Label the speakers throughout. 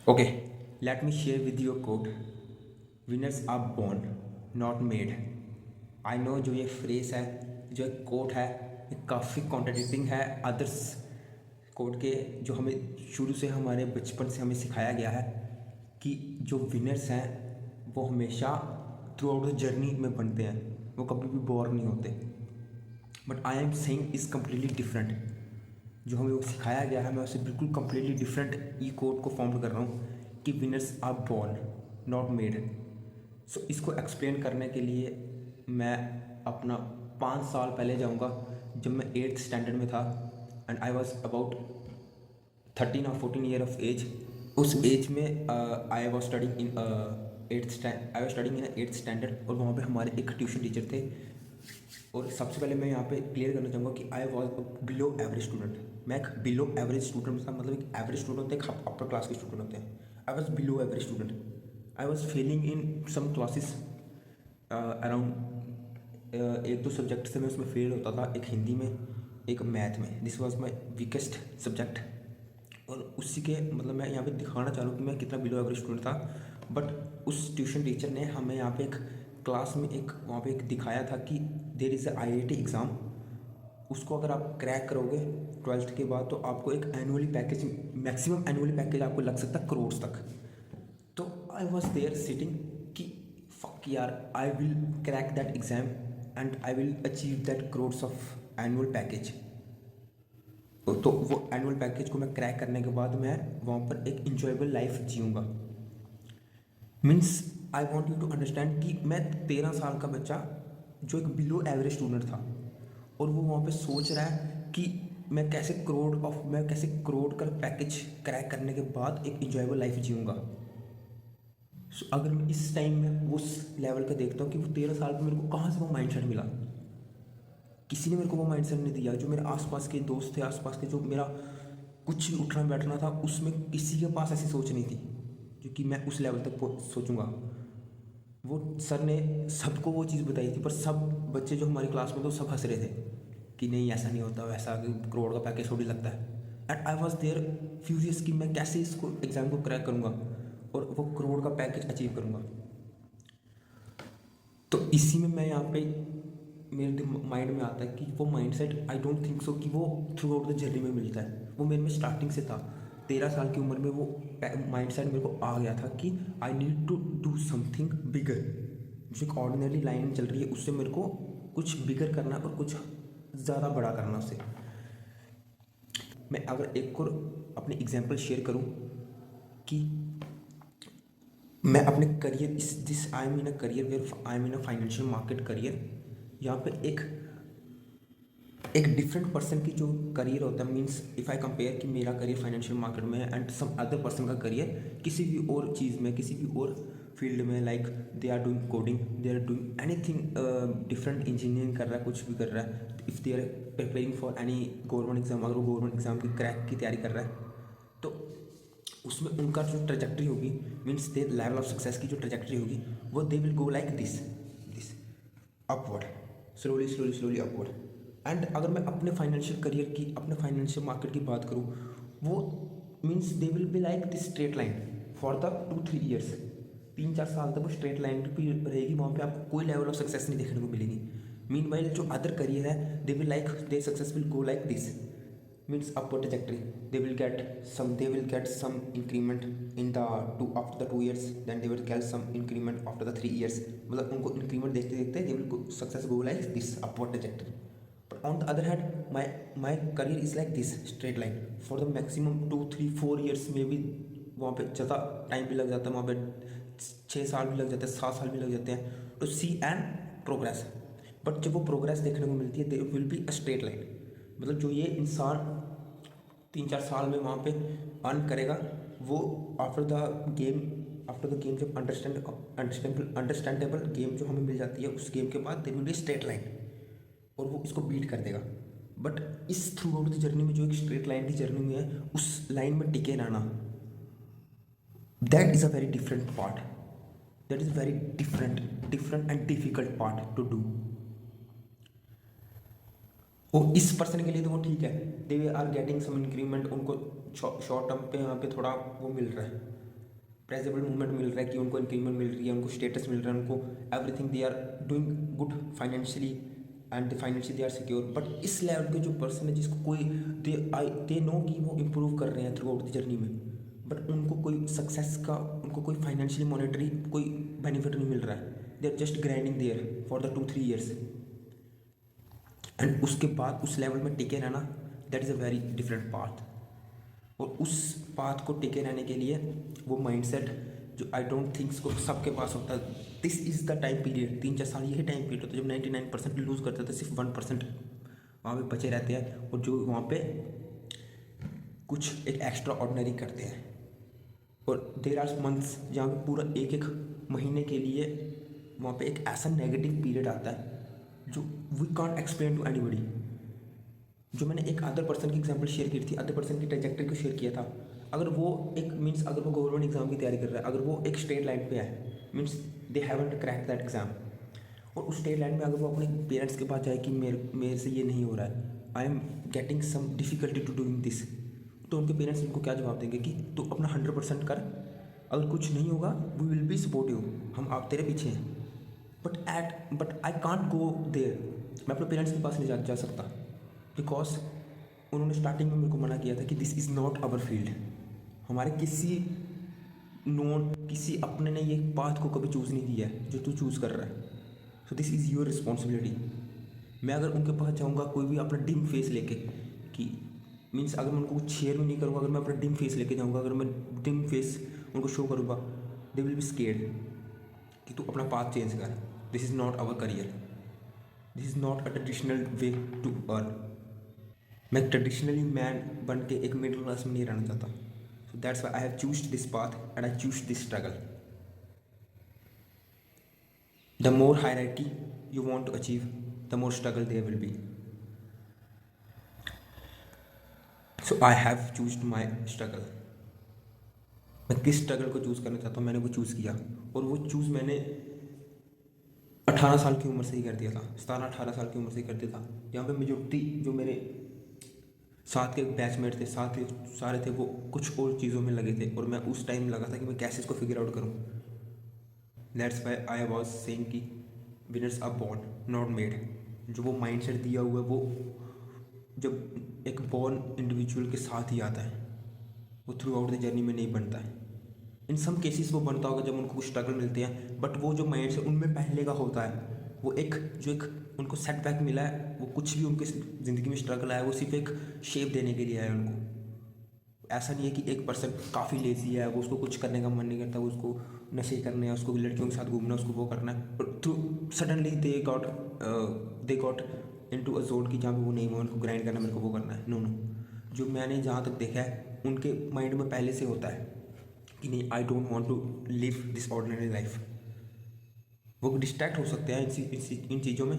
Speaker 1: Okay, let me share with you a quote. Winners are born, not made. I know जो ये phrase है, जो एक coat है, ये काफ़ी कॉन्ट्राडिक्टिंग है अदर्स कोट के, जो हमें शुरू से हमारे बचपन से हमें सिखाया गया है कि जो विनर्स हैं वो हमेशा थ्रू आउट द जर्नी में बनते हैं, वो कभी भी बोर नहीं होते। But I am saying is completely different. जो हमें वो सिखाया गया है मैं उससे बिल्कुल कम्प्लीटली डिफरेंट ई कोड को फॉर्म कर रहा हूँ कि winners are born not made. So इसको एक्सप्लेन करने के लिए मैं अपना 5 साल पहले जाऊँगा, जब मैं 8th स्टैंडर्ड में था एंड आई वॉज अबाउट 13 और 14 ईयर ऑफ एज। उस एज में I was studying in eighth standard, और वहाँ पे हमारे एक ट्यूशन टीचर थे। और सबसे पहले मैं यहाँ पे क्लियर करना चाहूँगा कि आई वॉज बिलो एवरेज स्टूडेंट। मैं एक बिलो एवरेज स्टूडेंट था, मतलब एक एवरेज स्टूडेंट होते हैं, एक अपर क्लास के स्टूडेंट होते हैं। I was below average student. I was failing in some classes around एक दो सब्जेक्ट से मैं उसमें फेल होता था, एक हिंदी में एक मैथ में। This was my weakest subject. और उसी के मतलब मैं यहाँ पे दिखाना चाह रहा हूँ कि मैं कितना बिलो एवरेज स्टूडेंट था। बट उस ट्यूशन टीचर ने हमें यहाँ पे एक क्लास में एक वहाँ पे एक दिखाया था कि there is a IIT exam. उसको अगर आप क्रैक करोगे 12th के बाद तो आपको एक annually package, maximum annually package आपको लग सकता है करोड़ तक। तो आई वॉज देयर सिटिंग कि फक यार, I will crack that exam and I will achieve that crores of annual package. तो वो एनुअल पैकेज को मैं क्रैक करने के बाद मैं वहाँ पर एक इंजॉयबल लाइफ जीऊँगा। Means I want you to understand कि मैं 13 साल का बच्चा जो एक बिलो एवरेज स्टूडेंट था, और वो वहाँ पे सोच रहा है कि मैं कैसे करोड़ का पैकेज क्रैक करने के बाद एक इंजॉयबल लाइफ जीऊँगा। सो अगर मैं इस टाइम में उस लेवल का देखता हूँ कि वो 13 साल में मेरे को कहाँ से वो माइंडसेट मिला, किसी ने मेरे को वो माइंडसेट नहीं दिया। जो मेरे आसपास के दोस्त थे, आसपास के जो मेरा कुछ भी उठना बैठना था, उसमें किसी के पास ऐसी सोच नहीं थी जो कि मैं उस लेवल तक सोचूंगा। वो सर ने सबको वो चीज़ बताई थी, पर सब बच्चे जो हमारी क्लास में थे वो सब हंस रहे थे कि नहीं ऐसा नहीं होता, वैसा करोड़ का पैकेज थोड़ी लगता है। And I was there furious कि मैं कैसे इसको एग्ज़ाम को क्रैक करूँगा और वो करोड़ का पैकेज अचीव करूँगा। तो इसी में मैं यहाँ पे मेरे माइंड में आता है कि वो mindset I don't think so कि वो थ्रू आउट द जर्नी में मिलता है। वो मेरे में स्टार्टिंग से था। 13 साल की उम्र में वो माइंडसेट मेरे को आ गया था कि I need to do something bigger. जो एक ऑर्डिनरी लाइन चल रही है उससे मेरे को कुछ बिगर करना और कुछ ज़्यादा बड़ा करना उससे। मैं अगर एक और अपनी एग्जांपल शेयर करूं कि मैं अपने करियर इस this I am in a career where I am in a financial market career. यहाँ पे एक डिफरेंट पर्सन की जो करियर होता है, मीन्स इफ़ आई कंपेयर कि मेरा करियर फाइनेंशियल मार्केट में है एंड सम अदर पर्सन का करियर किसी भी और चीज़ में, किसी भी और फील्ड में, like they are doing coding, they are doing anything different, engineering कर रहा है, कुछ भी कर रहा है, if they are preparing for any government exam, अगर वो गवर्नमेंट एग्जाम की क्रैक की तैयारी कर रहा है, तो उसमें उनका जो ट्रेजेक्ट्री होगी, means they level of success की जो ट्रेजेक्ट्री होगी, वो they will go like this upward, slowly slowly slowly upward. And अगर मैं अपने फाइनेंशियल करियर की, अपने फाइनेंशियल मार्केट की बात करूँ, वो means they will be like this straight line for the 2-3 years. 3-4 साल तक वो स्ट्रेट लाइन भी रहेगी, वहाँ पे आपको कोई लेवल ऑफ सक्सेस नहीं देखने को मिलेगी। मीन वाइल जो अदर करियर है, they will like they success will go like this, means upward trajectory. They will get some increment in the two after the 2 years, then they will get some increment after the 3 years. मतलब उनको increment देखते देखते they will success go like this upward trajectory. But on the other hand, my career is like this straight line for the maximum 2-3-4 years में भी वहाँ पे ज़्यादा time भी लग जाता है, वहाँ पे 6 साल भी लग जाते हैं, 7 साल भी लग जाते हैं to see and progress. But जब वो प्रोग्रेस देखने को मिलती है, they will be a straight line. मतलब जो ये इंसान 3-4 साल में वहाँ पे अर्न करेगा, वो आफ्टर द गेम जब अंडरस्टैंडेबल गेम जो हमें मिल जाती है, उस गेम के बाद there will be straight line और वो इसको बीट कर देगा। बट इस थ्रू आउट द जर्नी में जो एक स्ट्रेट लाइन की जर्नी में है, उस लाइन में टिके रहना, that is a very different part, that is very different and difficult part to do. वो इस पर्सन के लिए तो वो ठीक है, they are getting some increment, उनको शॉर्ट टर्म पे यहाँ पे थोड़ा वो मिल रहा है। प्रेजेबल मूवमेंट मिल रहा है, कि उनको इंक्रीमेंट मिल रही है, उनको स्टेटस मिल रहा है, उनको everything, they are doing good financially and financially they are secure. But इस लेवल के जो पर्सन है जिसको कोई दे नो कि वो इम्प्रूव कर रहे हैं थ्रू आउट द जर्नी में, बट उनको कोई सक्सेस का, उनको कोई फाइनेंशियली मॉनेटरी कोई बेनिफिट नहीं मिल रहा है, they are just grinding there for the 2-3 years, and उसके बाद उस लेवल में टिके रहना, that is a very different path. और उस पाथ को टिके रहने के लिए वो माइंडसेट जो आई डोंट थिंक को सबके पास होता है, this is the time period, 3-4 साल यही टाइम पीरियड होता है जब 99% लूज़ करते थे, सिर्फ 1% वहाँ पे बचे रहते हैं, और जो वहाँ पे कुछ एक एक्स्ट्रा ऑर्डिनरी करते हैं। और देर आर मंथ्स जहाँ पे पूरा एक एक महीने के लिए वहाँ पे एक ऐसा नेगेटिव पीरियड आता है जो we can't explain to anybody. जो मैंने एक अदर पर्सन की एग्जांपल शेयर की थी, अदर पर्सन की ट्रैजेक्टरी को शेयर किया था, अगर वो एक मीन्स अगर वो गवर्नमेंट एग्जाम की तैयारी कर रहा है, अगर वो एक स्ट्रेट लाइन पे है, means they haven't crack that exam, और उस स्ट्रेट लाइन में अगर वो अपने पेरेंट्स के पास जाए कि मेरे से ये नहीं हो रहा है, I am getting some difficulty to doing this, तो उनके पेरेंट्स उनको क्या जवाब देंगे कि तू अपना 100% कर, अगर कुछ नहीं होगा we will be support you, हम आप तेरे पीछे हैं। But I can't go there, मैं अपने पेरेंट्स के पास नहीं जा सकता, बिकॉज उन्होंने स्टार्टिंग में मेरे को मना किया था कि this is not our field, हमारे किसी नोन किसी अपने ने ये पाथ को कभी चूज़ नहीं दिया है जो तू चूज़ कर रहा है, so this is your responsibility. मैं अगर उनके पास जाऊँगा कोई भी अपना डिम फेस लेके, कि मीन्स अगर मैं उनको कुछ शेयर भी नहीं करूँगा, अगर मैं अपना डिम फेस लेके जाऊँगा, अगर मैं डिम फेस उनको शो करूँगा, दे विल बी स्केर्ड कि तू अपना पाथ चेंज कर, this is not our career, this is not a traditional way to earn. मैं ट्रेडिशनली मैन बन के एक मिडिल क्लास में नहीं रहना चाहता, so that's why I have choose this path and I choose this struggle. The more hierarchy you want to achieve, the more struggle there will be. So I have chosen my struggle. मैं किस struggle को choose करना चाहता हूँ, मैंने वो choose किया, और वो चूज़ मैंने 18 साल की उम्र से ही कर दिया था, 17-18 साल की उम्र से ही कर दिया था, जहाँ पे मेजोरिटी जो मेरे साथ के बैचमेट थे, साथ के सारे थे, वो कुछ और चीज़ों में लगे थे, और मैं उस टाइम लगा था कि मैं कैसे इसको फिगर आउट करूँ। That's why I was saying कि winners are born not made. जो वो माइंडसेट दिया हुआ है वो जब एक बॉर्न इंडिविजुअल के साथ ही आता है, वो थ्रू आउट द जर्नी में नहीं बनता है। इन सम केसेस वो बनता होगा जब उनको कुछ स्ट्रगल मिलते हैं, बट वो जो माइंडसेट उनमें पहले का होता है, वो एक जो एक उनको सेटबैक मिला है, वो कुछ भी उनकी ज़िंदगी में स्ट्रगल आया, वो सिर्फ एक शेप देने के लिए आया उनको। ऐसा नहीं है कि एक पर्सन काफ़ी लेजी है, वो उसको कुछ करने का मन नहीं करता, वो उसको नशे करने हैं, उसको लड़कियों के साथ घूमना, उसको वो करना है, through suddenly they got into a zone कि जहाँ पे वो नहीं, वो उनको ग्राइंड करना, मेरे को वो करना है। नो नो, जो मैंने जहाँ तक देखा है उनके माइंड में पहले से होता है कि नहीं, I don't want to live this ordinary life. वो डिस्ट्रैक्ट हो सकते हैं इन चीज़ों में,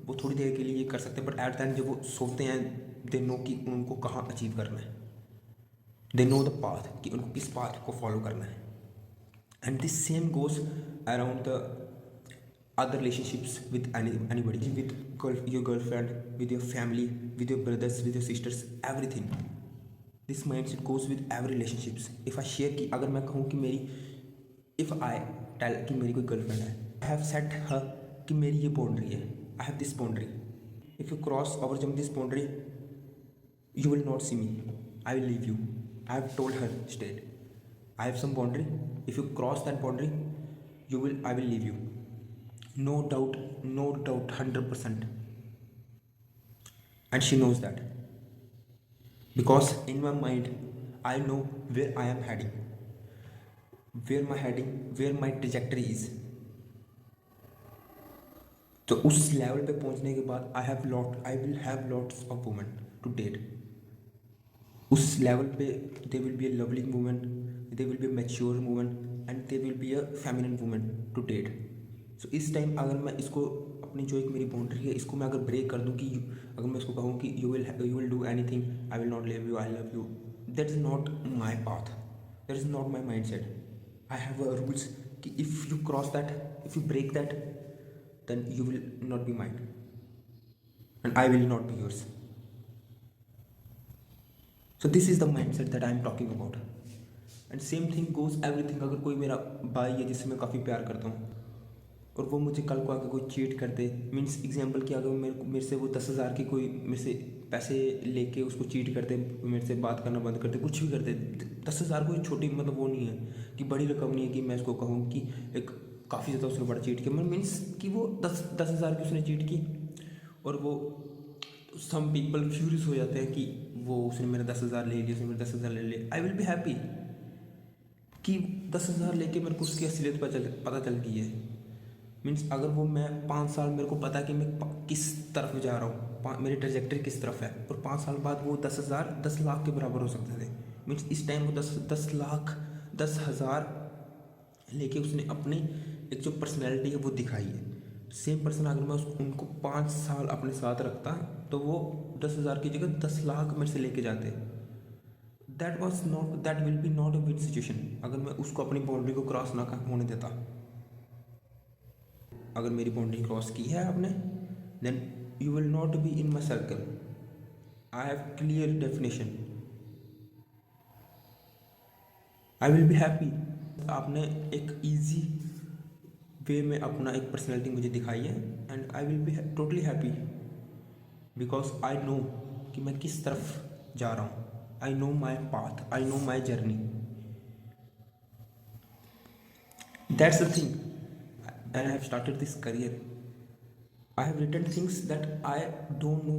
Speaker 1: वो थोड़ी देर के लिए ये कर सकते हैं, बट एट द एंड जब वो सोचते हैं, दे नो कि उनको कहाँ अचीव करना है, दे नो द पाथ कि उनको किस पाथ को फॉलो करना है। And this same goes around the other relationships with anybody, with your girlfriend, with your family, with your brothers, with your sisters, everything. This mindset goes with every relationships. If I share कि अगर मैं कहूँ कि मेरी, if I tell कि मेरी कोई girlfriend है, आई हैव सेट हर कि मेरी ये बाउंड्री है, I have this boundary, if you cross over jump this boundary you will not see me, I will leave you. I have told her straight, I have some boundary, if you cross that boundary I will leave you, no doubt, no doubt, 100%. And she knows that, because in my mind I know where I am heading, where my trajectory is. तो उस level पे पहुंचने के बाद I will have lots of women to date. उस level पे they will be a lovely women, they will be a mature women, and they will be a feminine women to date. So इस time अगर मैं इसको अपनी जो एक मेरी बाउंड्री है, इसको मैं अगर ब्रेक कर दूँ कि अगर मैं इसको कहूँ कि you will do anything, I will not live you, I love you, that is not my path, that is not my mindset. I have a rules कि if you cross that, if you break that, then you will not be mine and I will not be yours. So this is the mindset that I am talking about, and same thing goes everything. अगर कोई मेरा भाई है जिससे मैं काफ़ी प्यार करता हूँ और वो मुझे कल को आके कोई चीट कर दे, मीन्स एग्जांपल कि अगर मेरे से वो 10,000 की कोई मेरे से पैसे लेके उसको चीट कर दे, मेरे से बात करना बंद कर दे, कुछ भी कर दे, 10,000 कोई छोटी मतलब वो नहीं है कि बड़ी रकम नहीं है कि मैं उसको कहूँ कि एक काफ़ी ज़्यादा उसने बड़ा चीट किया, मतलब मीन्स कि वो 10,000 की उसने चीट की और वो सम पीपल फ्यूरियस हो जाते हैं कि वो उसने मेरा 10,000 ले लिया, उसने मेरा 10,000 ले लिया। आई विल बी हैप्पी कि 10,000 लेके मेरे को उसकी असलियत पता चल गई है। मीन्स अगर वो मैं 5 साल मेरे को पता कि मैं किस तरफ जा रहा हूँ, मेरी ट्रेजेक्टरी किस तरफ है, और 5 साल बाद वो 10,000 10 लाख के बराबर हो सकते थे। मीन्स इस टाइम वो 10 लाख 10,000 लेके उसने अपनी एक जो पर्सनैलिटी है वो दिखाई है। सेम पर्सन अगर मैं उनको 5 साल अपने साथ रखता तो वो 10,000 की जगह 10 लाख मेरे से लेके जाते। That will be not a win situation अगर मैं उसको अपनी बाउंड्री को क्रॉस ना होने देता। अगर मेरी बाउंड्री क्रॉस की है आपने, then you will not be in my circle. I have clear definition. I will be happy. आपने एक ईजी वे में अपना एक पर्सनैलिटी मुझे दिखाई है and I will be totally happy because I know कि मैं किस तरफ जा रहा हूँ। I know my path, I know my journey. That's the thing and I have started this career. I have written things that I don't know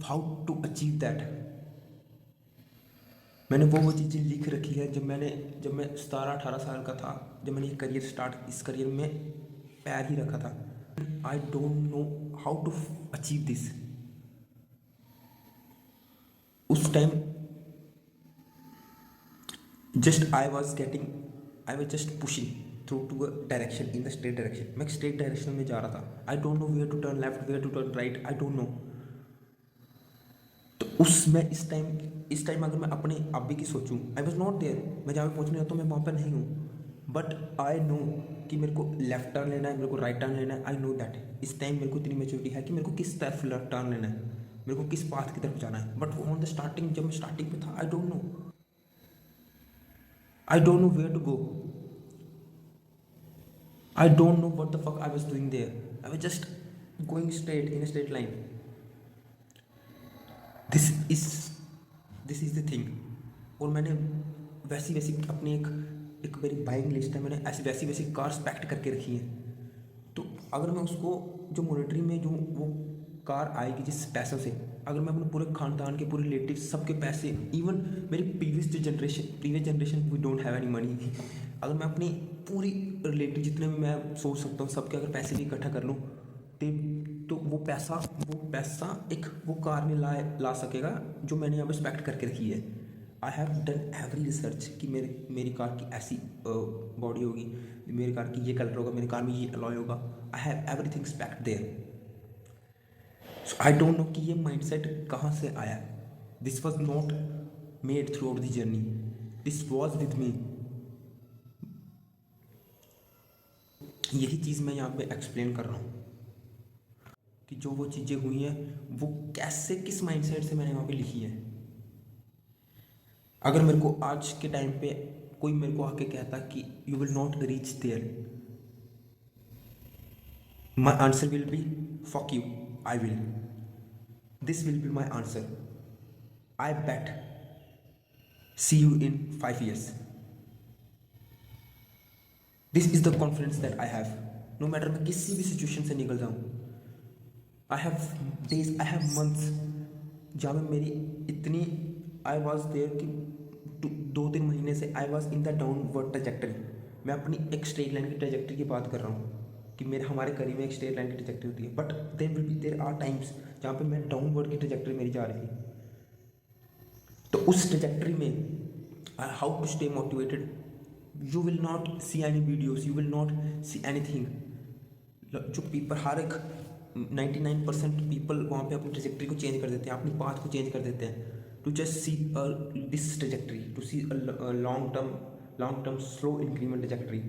Speaker 1: how to achieve that. मैंने वो चीज़ें लिख रखी है जब मैं 17-18 साल का था, जब मैंने ये करियर इस करियर में पैर ही रखा था। I don't know how to achieve this. उस time I was just pushing through to a direction in the straight direction. मैं स्ट्रेट डायरेक्शन में जा रहा था। I don't know where to turn left, where to turn right, I don't know. तो इस time अगर मैं अपने अभी की सोचूं, आई वॉज नॉट देयर। मैं जहाँ पे पहुँचने जाता हूँ मैं वहाँ पर नहीं हूँ, बट आई नो कि मेरे को लेफ्ट टर्न लेना है, मेरे को राइट टर्न लेना है। आई नो दैट इस टाइम मेरे को इतनी मेच्योरिटी है कि मेरे को किस तरफ टर्न लेना है, मेरे को किस पाथ की तरफ जाना है। बट ऑन द स्टार्टिंग, जब मैं स्टार्टिंग पे था, I don't know where to go. I don't know what the fuck I was doing there. I was just going straight in a straight line. This is the thing. और मैंने वैसी अपनी एक मेरी बाइंग लिस्ट है, मैंने ऐसी वैसी कार्स पैक्ट करके रखी है। तो अगर मैं उसको जो मॉनिटरी में जो वो कार आएगी जिस पैसों से, अगर मैं अपने पूरे खानदान के पूरे रिलेटिव सबके पैसे, इवन मेरी previous generation we don't have any money, अगर मैं अपनी पूरी रिलेटिव जितने भी मैं सोच सकता हूँ सबके अगर पैसे भी इकट्ठा कर लूँ तो वो पैसा एक वो कार में ला सकेगा जो मैंने यहाँ पे एक्सपेक्ट करके रखी है। I have done every research कि मेरी कार की ऐसी बॉडी होगी, मेरी कार की ये कलर होगा, मेरी कार में ये अलॉय होगा। I have everything expect there. So I don't know कि ये माइंडसेट कहाँ से आया। This was not made throughout the journey, this was with me. यही चीज़ मैं यहाँ पे एक्सप्लेन कर रहा हूँ कि जो वो चीज़ें हुई हैं वो कैसे, किस माइंडसेट से मैंने वहाँ पे लिखी है। अगर मेरे को आज के टाइम पे कोई मेरे को आके कहता कि you will not reach there, my answer will be fuck you, I will. This will be my answer. I bet see you in 5 years। This is the confidence that I have. No matter मैं किसी भी situation से निकल जाऊँ। I have days, I have months जहाँ में मेरी इतनी, आई वॉज देयर कि 2-3 महीने से I was in the downward trajectory. मैं अपनी एक स्ट्रेट लाइन की ट्रेजेक्टरी की बात कर रहा हूँ कि मेरे हमारे करीब में एक स्ट्रेट लाइन की ट्रेजेक्टरी होती है, बट देयर आर टाइम्स जहाँ पे मैं डाउनवर्ड की ट्रेजेक्टरी मेरी जा रही थी। तो उस ट्रेजेक्टरी में how to stay motivated, you will not see any videos, you will not see anything. जो पीपल हर एक 99% पीपल वहाँ पे अपनी ट्रेजेक्टरी को चेंज कर देते हैं, अपनी पाथ को चेंज कर देते हैं to just see this trajectory, to see long term slow increment trajectory.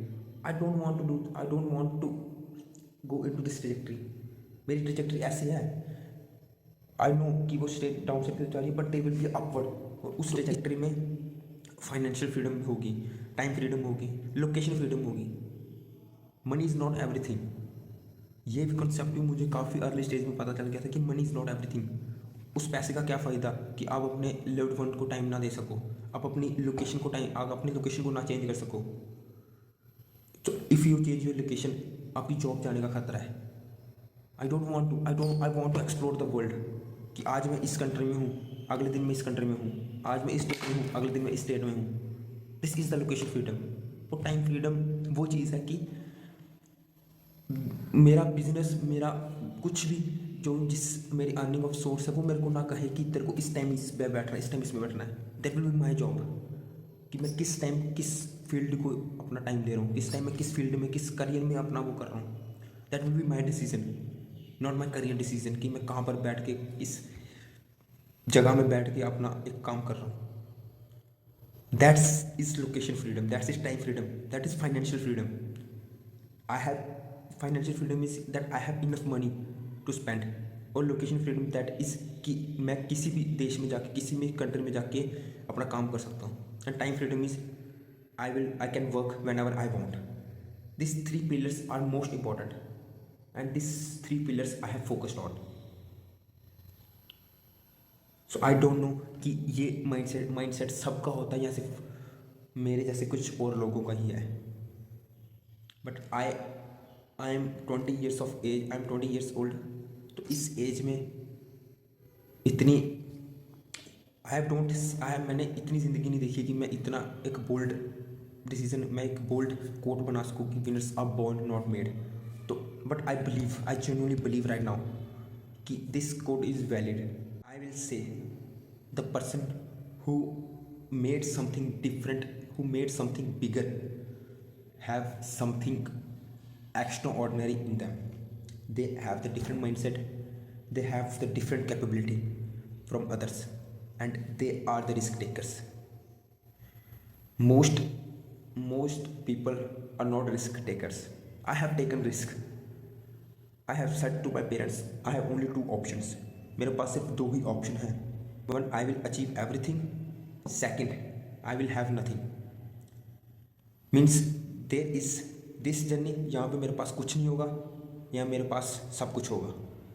Speaker 1: I don't want to go into this trajectory. मेरी ट्रेजेक्टरी ऐसी है, आई नो कि वो स्ट्रेट डाउन से जा रही है, but they will be upward. और उस ट्रेजेक्टरी में फाइनेंशियल फ्रीडम होगी, टाइम फ्रीडम होगी, लोकेशन फ्रीडम होगी। Money is not everything. ये भी कॉन्सेप्ट भी मुझे काफ़ी अर्ली स्टेज में पता चल गया था कि मनी इज़ नॉट एवरीथिंग। उस पैसे का क्या फ़ायदा कि आप अपने लव्ड वन को टाइम ना दे सको, आप अपनी लोकेशन को टाइम, आप अपनी लोकेशन को ना चेंज कर सको। तो if you change your location, आपकी जॉब जाने का खतरा है। I want to explore the world कि आज मैं इस कंट्री में हूँ, अगले दिन मैं इस कंट्री में हूँ, आज मैं इस स्टेट में हूँ, अगले दिन मैं इस स्टेट में हूँ। This is the location freedom. और टाइम फ्रीडम वो चीज़ है कि मेरा बिजनेस, मेरा कुछ भी जो जिस मेरी अर्निंग ऑफ सोर्स है वो मेरे को ना कहे कि तेरे को इस टाइम इस पे बैठना है, इस टाइम इसमें बैठना है। That will be my job कि मैं किस टाइम किस फील्ड को अपना टाइम दे रहा हूँ, किस टाइम में किस फील्ड में किस करियर में अपना वो कर रहा हूँ। That will be my decision, not my career decision कि मैं कहाँ पर बैठ के इस जगह में बैठ के अपना एक काम कर रहा हूँ। That's is location freedom, that's is time freedom, that is financial freedom. I have financial freedom is that I have enough money to spend. और लोकेशन फ्रीडम दैट इज कि मैं किसी भी देश में जाके, किसी भी कंट्री में जाके अपना काम कर सकता हूँ। And time freedom is I can work whenever I want. This three pillars are most important and this three pillars I have focused on. So I don't know कि ये माइंडसेट सबका होता है या सिर्फ मेरे जैसे कुछ और लोगों का ही है। But I am 20 years of age, I am 20 years old. तो इस एज में इतनी मैंने इतनी ज़िंदगी नहीं देखी कि मैं इतना एक बोल्ड डिसीजन, मैं एक बोल्ड कोट बना सकूँ कि winners are born not made. तो but I genuinely believe right now कि this quote is valid. I will say the person who made something different, who made something bigger, have something extraordinary in them. They have the different mindset, they have the different capability from others, and they are the risk takers. Most people are not risk takers. I have taken risk. I have said to my parents I have only 2 options. मेरे पास सिर्फ 2 ही option हैं। 1 I will achieve everything, second I will have nothing. Means there is this journey, यहाँ पे मेरे पास कुछ नहीं होगा या मेरे पास सब कुछ होगा।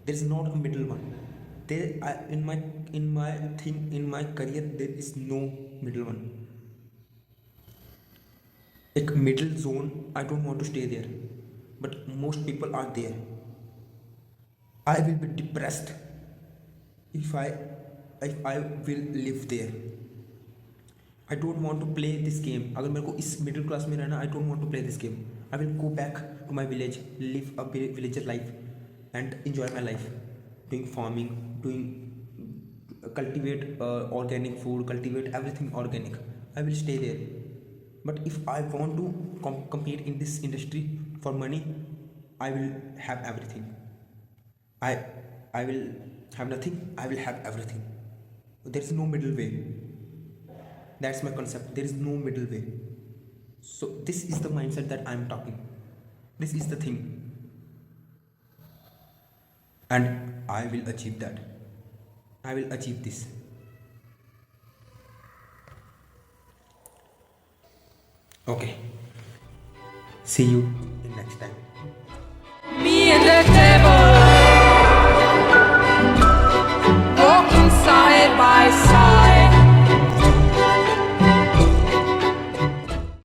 Speaker 1: There is not a middle one. There in my career there is no middle one. एक middle zone, I don't want to stay there, but most people are there. I will be depressed if I will live there. I don't want to play this game. अगर मेरे को इस middle class में रहना, I don't want to play this game. I will go back to my village, live a villager life, and enjoy my life, doing farming, cultivate organic food, cultivate everything organic. I will stay there. But if I want to compete in this industry for money, I will have everything. I will have nothing, I will have everything. There is no middle way. That's my concept. There is no middle way. So this is the mindset that I am talking. This is the thing. And I will achieve that. I will achieve this. Okay. See you in next time.
Speaker 2: Me and the devil.